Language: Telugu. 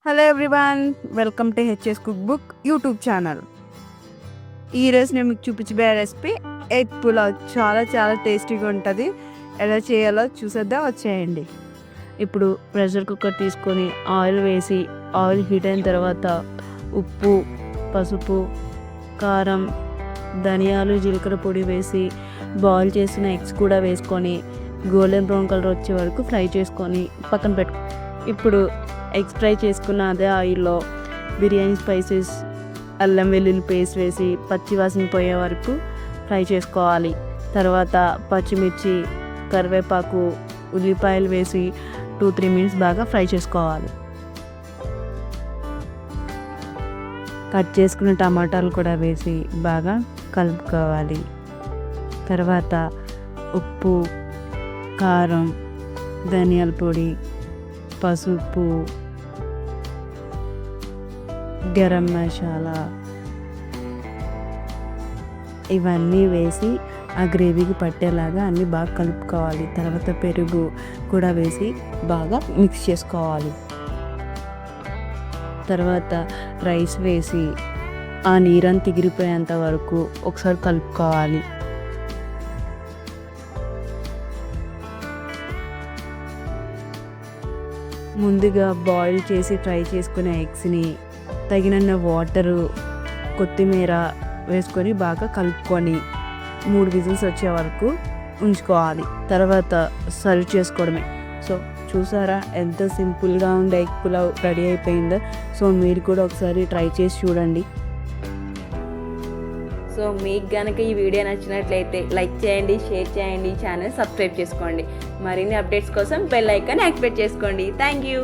Hello everyone, welcome to HS cook book YouTube channel. ఈరోజు నేను మీకు చూపించబోయే రెసిపీ ఎగ్ పులావ్. చాలా చాలా టేస్టీగా ఉంటుంది. ఎలా చేయాలో చూసేద్దాం, వచ్చేయండి. ఇప్పుడు ప్రెషర్ కుక్కర్ తీసుకొని ఆయిల్ వేసి, ఆయిల్ హీట్ అయిన తర్వాత ఉప్పు, పసుపు, కారం, ధనియాలు, జీలకర్ర పొడి వేసి బాయిల్ చేసిన ఎగ్స్ కూడా వేసుకొని గోల్డెన్ బ్రౌన్ కలర్ వచ్చే వరకు ఫ్రై చేసుకొని పక్కన పెట్టు. ఇప్పుడు ఎగ్స్ ఫ్రై చేసుకున్న అదే ఆయిల్లో బిర్యానీ స్పైసెస్, అల్లం వెల్లుల్లి పేస్ట్ వేసి పచ్చి వాసన పోయే వరకు ఫ్రై చేసుకోవాలి. తర్వాత పచ్చిమిర్చి, కరివేపాకు, ఉల్లిపాయలు వేసి 2-3 మినిట్స్ బాగా ఫ్రై చేసుకోవాలి. కట్ చేసుకున్న టమాటాలు కూడా వేసి బాగా కలుపుకోవాలి. తర్వాత ఉప్పు, కారం, ధనియాల పొడి, పసుపు, గరం మసాలా ఇవన్నీ వేసి ఆ గ్రేవీకి పట్టేలాగా అన్నీ బాగా కలుపుకోవాలి. తర్వాత పెరుగు కూడా వేసి బాగా మిక్స్ చేసుకోవాలి. తర్వాత రైస్ వేసి ఆ నీరంతా ఎగిరిపోయేంత వరకు ఒకసారి కలుపుకోవాలి. ముందుగా బాయిల్ చేసి ఫ్రై చేసుకునే ఎగ్స్ని తగినన్న వాటరు, కొత్తిమీర వేసుకొని బాగా కలుపుకొని 3 విజిల్స్ వచ్చే వరకు ఉంచుకోవాలి. తర్వాత సర్వ్ చేసుకోవడమే. సో చూసారా ఎంత సింపుల్గా ఉండే ఎగ్ పులావ్ రెడీ అయిపోయిందో. సో మీరు కూడా ఒకసారి ట్రై చేసి చూడండి. సో మీకు కనుక ఈ వీడియో నచ్చినట్లయితే లైక్ చేయండి, షేర్ చేయండి, ఛానల్ సబ్స్క్రైబ్ చేసుకోండి. మరిన్ని అప్డేట్స్ కోసం బెల్ ఐకాన్ యాక్టివేట్ చేసుకోండి. Thank you.